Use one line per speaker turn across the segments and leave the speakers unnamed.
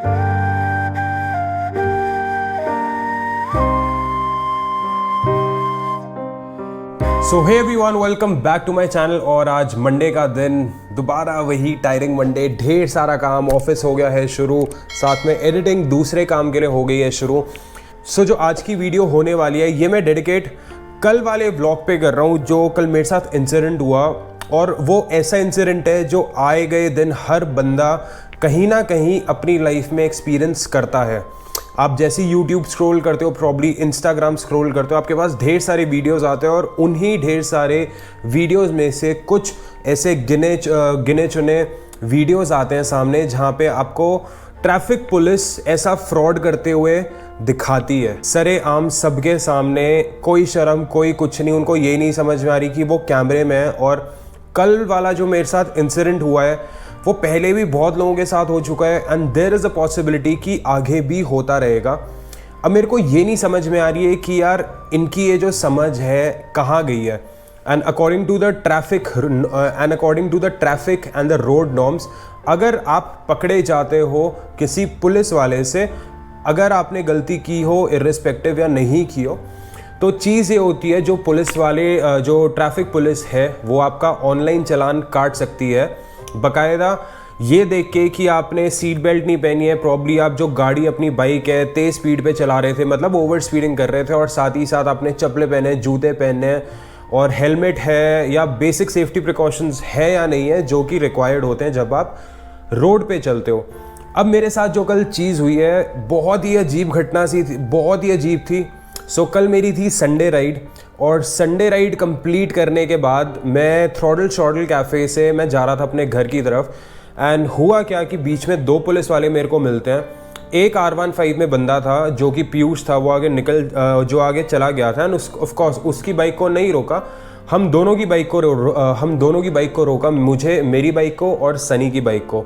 So hey everyone, welcome back to my channel. और आज Monday का दिन, दोबारा वही टायरिंग मंडे, ढेर सारा काम, ऑफिस हो गया है शुरू, साथ में एडिटिंग दूसरे काम के लिए हो गई है शुरू। सो जो आज की वीडियो होने वाली है ये मैं डेडिकेट कल वाले व्लॉग पे कर रहा हूँ, जो कल मेरे साथ इंसिडेंट हुआ। और वो ऐसा इंसिडेंट है जो आए गए दिन हर बंदा कहीं ना कहीं अपनी लाइफ में एक्सपीरियंस करता है। आप जैसे YouTube स्क्रॉल करते हो, प्रॉब्ली इंस्टाग्राम स्क्रॉल करते हो, आपके पास ढेर सारे वीडियोस आते हैं और उन्हीं ढेर सारे वीडियोस में से कुछ ऐसे गिने चुने वीडियोस आते हैं सामने जहां पे आपको ट्रैफिक पुलिस ऐसा फ्रॉड करते हुए दिखाती है सरेआम सबके सामने। कोई शर्म, कोई कुछ नहीं, उनको ये नहीं समझ में आ रही कि वो कैमरे में है। और कल वाला जो मेरे साथ इंसिडेंट हुआ है वो पहले भी बहुत लोगों के साथ हो चुका है and there is a possibility कि आगे भी होता रहेगा। अब मेरे को ये नहीं समझ में आ रही है कि यार इनकी ये जो समझ है कहाँ गई है। And according to the traffic and the road norms, अगर आप पकड़े जाते हो किसी पुलिस वाले से, अगर आपने गलती की हो इर्रिस्पेक्टिव या नहीं की हो, तो चीज़ ये होती है जो पुलिस वाले जो ट्रैफिक पुलिस है वो आपका ऑनलाइन चालान काट सकती है, बाकायदा ये देख के कि आपने सीट बेल्ट नहीं पहनी है। प्रॉब्ली आप जो गाड़ी अपनी बाइक है तेज़ स्पीड पे चला रहे थे, मतलब ओवर स्पीडिंग कर रहे थे, और साथ ही साथ आपने चप्पलें पहने, जूते पहने और हेलमेट है या बेसिक सेफ्टी प्रिकॉशंस है या नहीं है जो कि रिक्वायर्ड होते हैं जब आप रोड पे चलते हो। अब मेरे साथ जो कल चीज़ हुई है बहुत ही अजीब घटना सी थी, बहुत ही अजीब थी। सो कल मेरी थी संडे राइड, और संडे राइड कंप्लीट करने के बाद मैं थ्रॉटल कैफ़े से मैं जा रहा था अपने घर की तरफ। एंड हुआ क्या कि बीच में दो पुलिस वाले मेरे को मिलते हैं। एक R15 में बंदा था जो कि पीयूष था, वो आगे चला गया था एंड ऑफकोर्स उसकी बाइक को नहीं रोका, हम दोनों की बाइक को रोका, मुझे, मेरी बाइक को और सनी की बाइक को।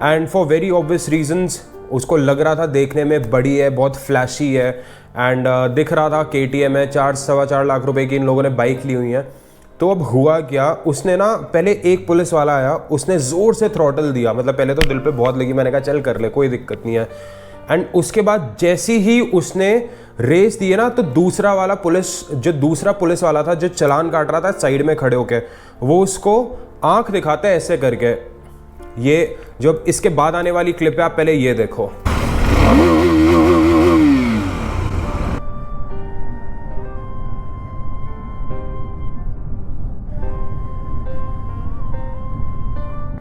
And for very obvious reasons उसको लग रहा था देखने में बड़ी है, बहुत फ्लैशी है एंड दिख रहा था KTM है, 4-4.25 लाख रुपए की इन लोगों ने बाइक ली हुई है। तो अब हुआ क्या, उसने ना पहले एक पुलिस वाला आया, उसने ज़ोर से थ्रॉटल दिया, मतलब पहले तो दिल पे बहुत लगी, मैंने कहा चल कर ले कोई दिक्कत नहीं है। एंड उसके बाद जैसे ही उसने रेस दी है ना, तो दूसरा पुलिस वाला था जो चालान काट रहा था साइड में खड़े होके, वो उसको आँख दिखाता है ऐसे करके। ये जो इसके बाद आने वाली क्लिप है, आप पहले ये देखो।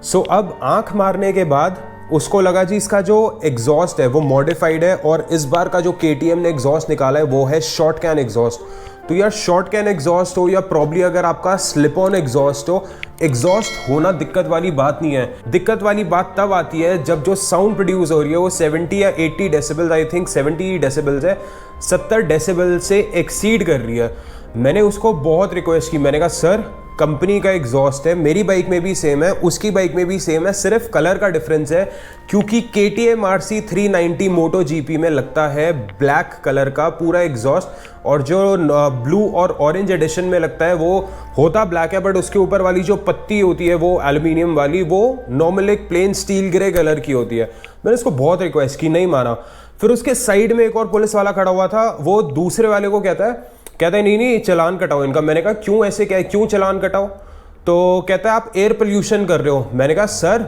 सो अब आंख मारने के बाद उसको लगा जी इसका जो एग्जॉस्ट है वो मॉडिफाइड है, और इस बार का जो KTM ने एग्जॉस्ट निकाला है वो है शॉर्ट कैन एग्जॉस्ट। तो यार शॉर्ट कैन एग्जॉस्ट हो या प्रॉब्ली अगर आपका स्लिप ऑन एग्जॉस्ट हो, एग्जॉस्ट होना दिक्कत वाली बात नहीं है। दिक्कत वाली बात तब आती है जब जो साउंड प्रोड्यूस हो रही है वो 70 या 80 डेसिबल्स, आई थिंक 70 डेसिबल्स है, 70 डेसिबल से एक्सीड कर रही है। मैंने उसको बहुत रिक्वेस्ट की, मैंने कहा सर कंपनी का एग्जॉस्ट है, मेरी बाइक में भी सेम है, उसकी बाइक में भी सेम है, सिर्फ कलर का डिफरेंस है, क्योंकि KTM RC 390 मोटो GP में लगता है ब्लैक कलर का पूरा एग्जॉस्ट, और जो ब्लू और ऑरेंज एडिशन में लगता है वो होता ब्लैक है, बट उसके ऊपर वाली जो पत्ती होती है वो एल्यूमिनियम वाली, वो नॉर्मल एक प्लेन स्टील ग्रे कलर की होती है। मैंने उसको बहुत रिक्वेस्ट की, नहीं माना। फिर उसके साइड में एक और पुलिस वाला खड़ा हुआ था, वो दूसरे वाले को कहता है नहीं चलान कटाओ इनका। मैंने कहा क्यों, ऐसे क्या है, क्यों चलान कटाओ? तो कहता है आप एयर पोल्यूशन कर रहे हो। मैंने कहा सर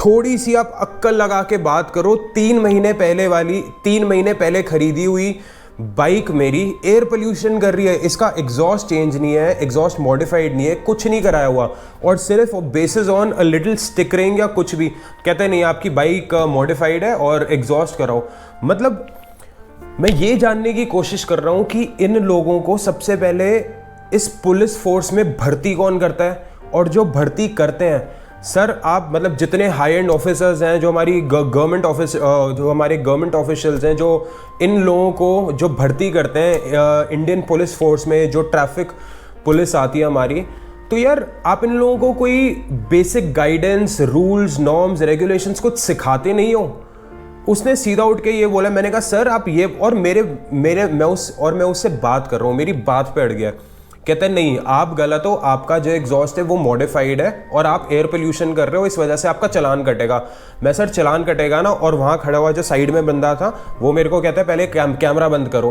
थोड़ी सी आप अक्ल लगा के बात करो, 3 महीने पहले खरीदी हुई बाइक मेरी एयर पोल्यूशन कर रही है, इसका एग्जॉस्ट चेंज नहीं है, एग्जॉस्ट मॉडिफाइड नहीं है, कुछ नहीं कराया हुआ, और सिर्फ basis on a little stickering या कुछ भी। कहते नहीं आपकी बाइक मॉडिफाइड है और एग्जॉस्ट कराओ। मतलब मैं ये जानने की कोशिश कर रहा हूँ कि इन लोगों को सबसे पहले इस पुलिस फोर्स में भर्ती कौन करता है, और जो भर्ती करते हैं सर आप, मतलब जितने हाई एंड ऑफिसर्स हैं, जो हमारे गवर्नमेंट ऑफिशियल्स हैं, जो इन लोगों को जो भर्ती करते हैं इंडियन पुलिस फोर्स में, जो ट्रैफिक पुलिस आती है हमारी, तो यार आप इन लोगों को कोई basic guidance, rules, norms, regulations कुछ सिखाते नहीं हो। उसने सीधा उठ के ये बोला, मैंने कहा सर आप ये, और मैं उससे बात कर रहा हूँ, मेरी बात पे अड़ गया कहते हैं नहीं आप गलत हो, आपका जो एग्जॉस्ट है वो मॉडिफाइड है और आप एयर पोल्यूशन कर रहे हो, इस वजह से आपका चालान कटेगा। मैं सर चालान कटेगा ना, और वहाँ खड़ा हुआ जो साइड में बंदा था वो मेरे को कहता है पहले कैमरा बंद करो।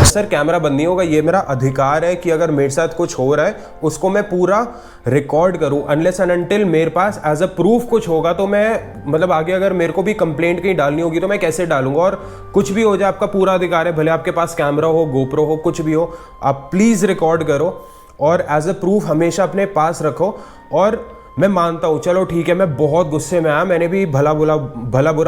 सर कैमरा बंद नहीं होगा, ये मेरा अधिकार है कि अगर मेरे साथ कुछ हो रहा है उसको मैं पूरा रिकॉर्ड करूं, अनलेस एंड अनटिल मेरे पास एज अ प्रूफ कुछ होगा तो मैं मतलब आगे अगर मेरे को भी कंप्लेंट कहीं डालनी होगी तो मैं कैसे डालूंगा। और कुछ भी हो जाए आपका पूरा अधिकार है, भले आपके पास कैमरा हो, गोप्रो हो, कुछ भी हो, आप प्लीज रिकॉर्ड करो और एज अ प्रूफ हमेशा अपने पास रखो। और मैं मानता हूँ, चलो ठीक है, मैं बहुत गुस्से में आया, मैंने भी भला बुरा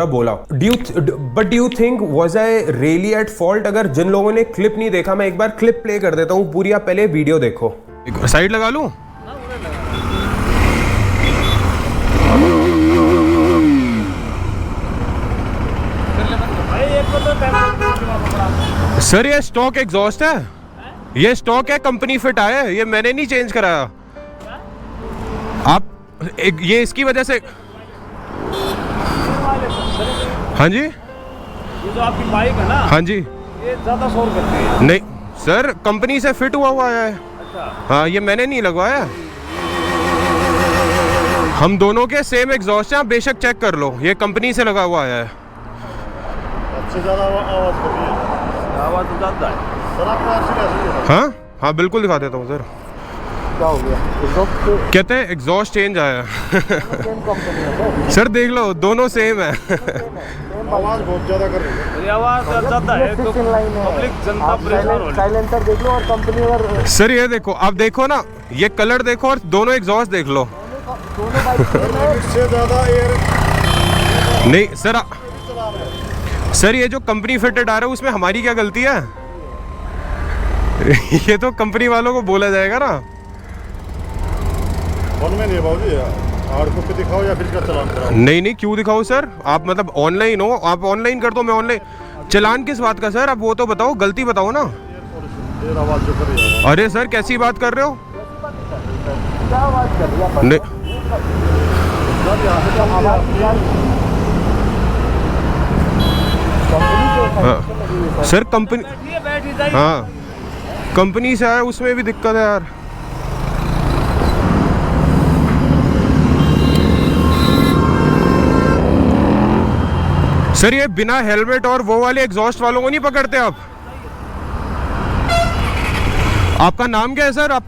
बोला। But do you think was I really at fault? अगर जिन लोगों ने क्लिप नहीं देखा, मैं एक बार क्लिप प्ले कर देता हूँ पूरी, आप पहले वीडियो देखो। साइड लगा लूँ? सर ये स्टॉक एग्जॉस्ट है, ये स्टॉक है, कंपनी फिट आया है, ये मैंने नहीं चेंज कराया। आप ये इसकी वजह से, हाँ जी,
ये जो आपकी बाइक है ना,
हाँ जी,
ये ज्यादा शोर करती है।
नहीं सर, कंपनी से फिट हुआ है।
अच्छा।
हाँ, ये मैंने नहीं लगवाया। हम दोनों के सेम एग्जॉस्ट हैं, आप बेशक चेक कर लो, ये कंपनी से लगा हुआ है।
सबसे ज्यादा आवाज कर रही है।
आवाज तो ज्यादा है
सर, आपको आरसी कैसे है?
हाँ हाँ बिल्कुल दिखा देता हूँ सर।
क्या हो गया?
कहते हैं एग्जॉस्ट चेंज आया।
सेम कंपनी है
सर देख लो, दोनों सेम है।
आवाज बहुत ज्यादा कर रही है।
ये आवाज ज्यादा है तो पब्लिक जनता परेशान हो रही है।
साइलेंसर देख लो और कंपनी अगर
सर ये देखो, आप देखो ना, ये कलर देखो और दोनों एग्जॉस्ट देख लो।
दोनों बाइक से ज्यादा एयर
नहीं सर, सर ये जो कंपनी फिटेड आ रहा है उसमें हमारी क्या गलती है? ये तो कंपनी वालों को बोला जाएगा ना।
फोन में नहीं बाबूजी, हार्ड कॉपी दिखाओ या फिर इसका चालान कराओ।
नहीं क्यों दिखाओ सर? आप मतलब ऑनलाइन हो, आप ऑनलाइन कर दो, मैं ऑनलाइन। चालान किस बात का सर? आप वो तो बताओ, गलती बताओ ना।
एयर आवाज जो कर रही है।
अरे सर कैसी बात कर रहे हो?
क्या आवाज कर रही है?
नहीं हाँ। सर कंपनी,
बैठी जाइए।
हाँ कंपनी से आया, उसमें भी दिक्कत है यार। सर ये बिना हेलमेट और वो वाले एग्जॉस्ट वालों को नहीं पकड़ते आप? आपका नाम क्या है सर?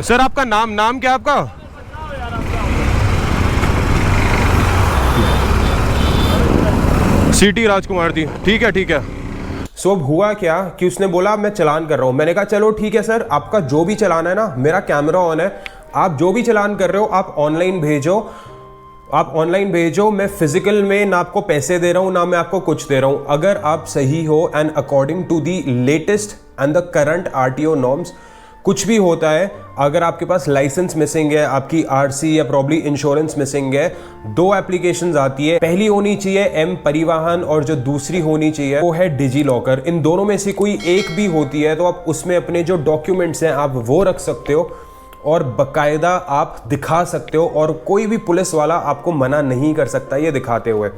सर आपका नाम क्या है आपका? सिटी राजकुमार जी, ठीक है। सो अब हुआ क्या कि उसने बोला मैं चालान कर रहा हूँ। मैंने कहा चलो ठीक है सर, आपका जो भी चालान है ना, मेरा कैमरा ऑन है, आप जो भी चालान कर रहे हो आप ऑनलाइन भेजो। मैं फिजिकल में ना आपको पैसे दे रहा हूँ, ना मैं आपको कुछ दे रहा हूँ। अगर आप सही हो and according to the latest and the current RTO norms, कुछ भी होता है, अगर आपके पास लाइसेंस मिसिंग है, आपकी आरसी या प्रॉब्ली इंश्योरेंस मिसिंग है, दो एप्लीकेशंस आती है। पहली होनी चाहिए एम परिवहन और जो दूसरी होनी चाहिए वो है डिजी लॉकर। इन दोनों में से कोई एक भी होती है तो आप उसमें अपने जो डॉक्यूमेंट्स हैं आप वो रख सकते हो और बकायदा आप दिखा सकते हो, और कोई भी पुलिस वाला आपको मना नहीं कर सकता ये दिखाते हुए।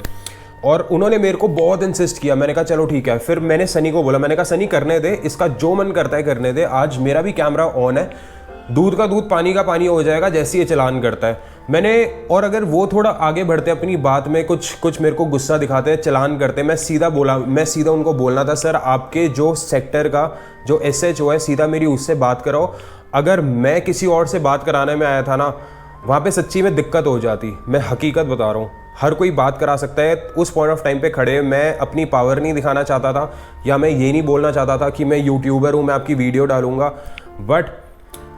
और उन्होंने मेरे को बहुत इंसिस्ट किया। मैंने कहा चलो ठीक है। फिर मैंने सनी को बोला, मैंने कहा सनी करने दे, इसका जो मन करता है करने दे, आज मेरा भी कैमरा ऑन है, दूध का दूध पानी का पानी हो जाएगा जैसे ये चालान करता है। मैंने, और अगर वो थोड़ा आगे बढ़ते अपनी बात में, कुछ मेरे को गुस्सा दिखाते हैं, चालान करते, मैं सीधा उनको बोलना था सर आपके जो सेक्टर का जो SHO है, सीधा मेरी उससे बात कराओ। अगर मैं किसी और से बात कराने में आया था ना, वहाँ पे सच्ची में दिक्कत हो जाती। मैं हकीकत बता रहा हूँ, हर कोई बात करा सकता है। उस पॉइंट ऑफ टाइम पे खड़े मैं अपनी पावर नहीं दिखाना चाहता था, या मैं ये नहीं बोलना चाहता था कि मैं यूट्यूबर हूँ, मैं आपकी वीडियो डालूंगा, बट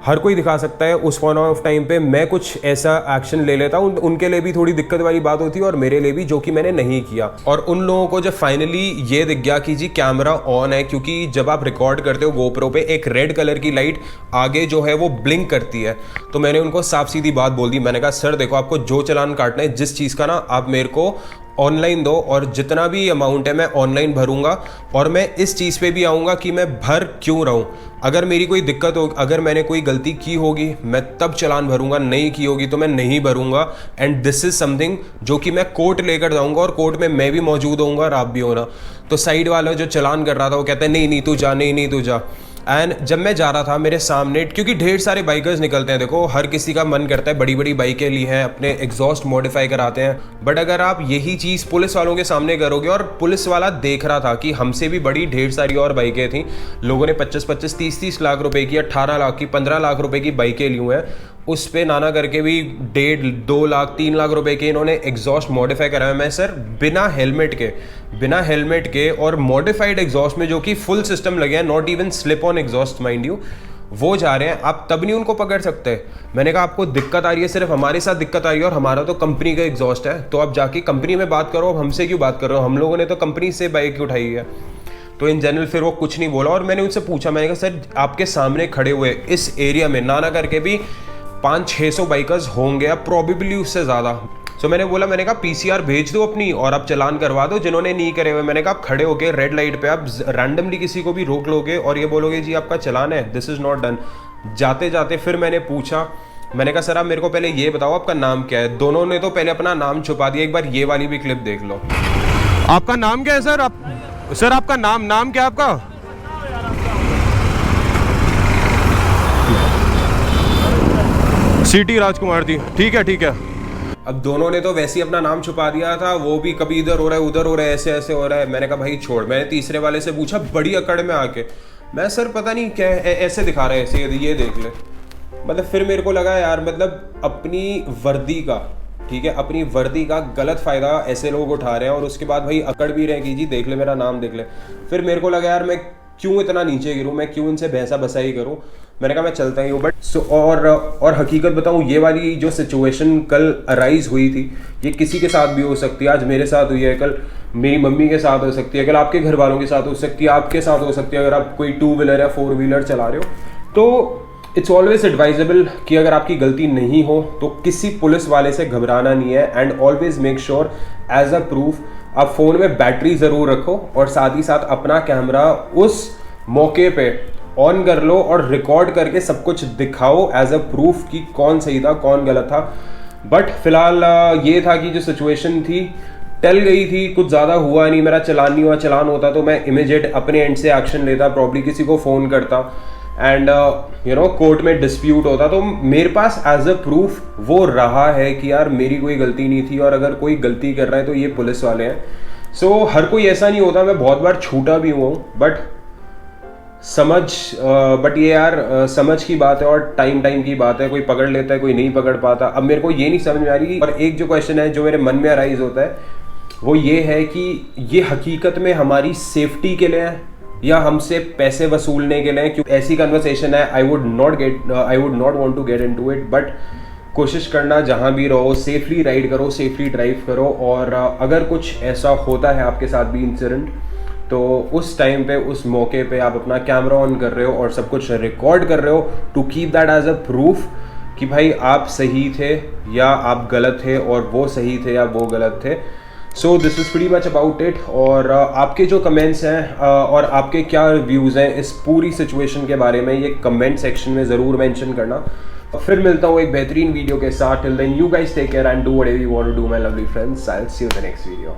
हर कोई दिखा सकता है। उस पॉइंट ऑफ टाइम पे मैं कुछ ऐसा एक्शन ले लेता हूँ, उनके लिए भी थोड़ी दिक्कत वाली बात होती है और मेरे लिए भी, जो कि मैंने नहीं किया। और उन लोगों को जब फाइनली ये दिख गया कि जी कैमरा ऑन है, क्योंकि जब आप रिकॉर्ड करते हो गोप्रो पे एक रेड कलर की लाइट आगे जो है वो ब्लिंक करती है, तो मैंने उनको साफ सीधी बात बोल दी। मैंने कहा सर देखो, आपको जो चालान काटना है, जिस चीज़ का ना, आप मेरे को ऑनलाइन दो, और जितना भी अमाउंट है मैं ऑनलाइन भरूंगा, और मैं इस चीज़ पे भी आऊँगा कि मैं भर क्यों रहा हूँ। अगर मेरी कोई दिक्कत हो, अगर मैंने कोई गलती की होगी मैं तब चालान भरूंगा, नहीं की होगी तो मैं नहीं भरूंगा। एंड दिस इज़ समथिंग जो कि मैं कोर्ट लेकर जाऊँगा, और कोर्ट में मैं भी मौजूद होऊंगा और आप भी होना। तो साइड वाला जो चालान कर रहा था वो कहता है नहीं तू जा, नहीं तू जा। एंड जब मैं जा रहा था मेरे सामने, क्योंकि ढेर सारे बाइकर्स निकलते हैं, देखो हर किसी का मन करता है बड़ी बड़ी बाइकें ली हैं, अपने एग्जॉस्ट मॉडिफाई कराते हैं, बट अगर आप यही चीज़ पुलिस वालों के सामने करोगे, और पुलिस वाला देख रहा था कि हमसे भी बड़ी ढेर सारी और बाइकें थी, लोगों ने 25-25, 30-30 लाख रुपए की, 18 लाख की, 15 लाख रुपए की बाइकें ली हुई हैं, उस पे नाना करके भी 1.5, 2 लाख, 3 लाख रुपए के इन्होंने एग्जॉस्ट मॉडिफाई कराया। मैं सर बिना हेलमेट के और मॉडिफाइड एग्जॉस्ट में, जो कि फुल सिस्टम लगे हैं, not even slip on exhaust mind you, वो जा रहे हैं, आप तब नहीं उनको पकड़ सकते। मैंने कहा आपको दिक्कत आ रही है, सिर्फ हमारे साथ दिक्कत आ रही है, और हमारा तो कंपनी का एग्जॉस्ट है, तो आप जाके कंपनी में बात करो, अब हमसे क्यों बात कर रहे हो, हम लोगों ने तो कंपनी से बाइक उठाई है। तो इन जनरल फिर वो कुछ नहीं बोला, और मैंने उनसे पूछा, मैंने कहा सर आपके सामने खड़े हुए इस एरिया में नाना करके भी 500-600 बाइकर्स होंगे, अब प्रॉबेबली उससे ज़्यादा। सो मैंने कहा PCR भेज दो अपनी और आप चालान करवा दो जिन्होंने नहीं करे हुए। मैंने कहा आप खड़े होके रेड लाइट पे आप रैंडमली किसी को भी रोक लोगे और ये बोलोगे जी आपका चालान है, दिस इज़ नॉट डन। जाते जाते फिर मैंने पूछा, मैंने कहा सर आप मेरे को पहले ये बताओ आपका नाम क्या है। दोनों ने तो पहले अपना नाम छुपा दिया। एक बार ये वाली भी क्लिप देख लो। आपका नाम क्या है सर? सर आपका नाम क्या है आपका? सिटी राजकुमार जी। ठीक है। अब दोनों ने तो वैसे ही अपना नाम छुपा दिया था, वो भी कभी इधर हो रहा है उधर हो रहा है, ऐसे हो रहा है। मैंने कहा भाई छोड़। मैंने तीसरे वाले से पूछा बड़ी अकड़ में आके, मैं सर पता नहीं क्या ऐसे दिखा रहा है, ऐसे ये देख ले। मतलब फिर मेरे को लगा यार, मतलब अपनी वर्दी का, ठीक है, अपनी वर्दी का गलत फ़ायदा ऐसे लोग उठा रहे हैं और उसके बाद भाई अकड़ भी रहे कि जी देख ले मेरा नाम देख ले। फिर मेरे को लगा यार मैं क्यों इतना नीचे गिरूँ, मैं क्यों इनसे भैंसा बसाई करूँ। मैंने कहा मैं चलता ही हूँ। बट और हकीकत बताऊँ, ये वाली जो सिचुएशन कल अराइज हुई थी, ये किसी के साथ भी हो सकती है। आज मेरे साथ हुई है, कल मेरी मम्मी के साथ हो सकती है, कल आपके घर वालों के साथ हो सकती है, आपके साथ हो सकती है अगर आप कोई 2 व्हीलर या 4 व्हीलर चला रहे हो। तो इट्स ऑलवेज एडवाइजेबल कि अगर आपकी गलती नहीं हो तो किसी पुलिस वाले से घबराना नहीं है। And always make sure as a proof आप फ़ोन में बैटरी ज़रूर रखो, और साथ ही साथ अपना कैमरा उस मौके पे ऑन कर लो और रिकॉर्ड करके सब कुछ दिखाओ एज अ प्रूफ कि कौन सही था कौन गलत था। बट फिलहाल ये था कि जो सिचुएशन थी टल गई थी, कुछ ज़्यादा हुआ नहीं, मेरा चालान नहीं हुआ। चालान होता तो मैं इमीडिएट अपने एंड से एक्शन लेता, प्रॉब्ली किसी को फ़ोन करता एंड कोर्ट में डिस्प्यूट होता। तो मेरे पास एज अ प्रूफ वो रहा है कि यार मेरी कोई गलती नहीं थी, और अगर कोई गलती कर रहा है तो ये पुलिस वाले हैं। सो हर कोई ऐसा नहीं होता, मैं बहुत बार छूटा भी हुआ हूँ, बट ये यार समझ की बात है और टाइम की बात है। कोई पकड़ लेता है, कोई नहीं पकड़ पाता। अब मेरे को ये नहीं समझ में आ रही। और एक जो क्वेश्चन है जो मेरे मन में अराइज होता है वो ये है कि ये हकीकत में हमारी सेफ्टी के लिए है या हमसे पैसे वसूलने के लिए। क्योंकि ऐसी कन्वर्सेशन है, I would not want to get into it. But कोशिश करना जहाँ भी रहो सेफली राइड करो, सेफली ड्राइव करो। और अगर कुछ ऐसा होता है आपके साथ भी इंसिडेंट, तो उस टाइम पे, उस मौके पे आप अपना कैमरा ऑन कर रहे हो और सब कुछ रिकॉर्ड कर रहे हो to keep that as a proof कि भाई आप सही थे या आप गलत थे, और वो सही थे या वो गलत थे। So this is pretty much about it. और आपके जो कमेंट्स हैं और आपके क्या रिव्यूज़ हैं इस पूरी सिचुएशन के बारे में, ये कमेंट सेक्शन में ज़रूर मेंशन करना। फिर मिलता हूँ एक बेहतरीन वीडियो के साथ। Till then you guys take care and do whatever you want to do my lovely friends. I will see you in the next video.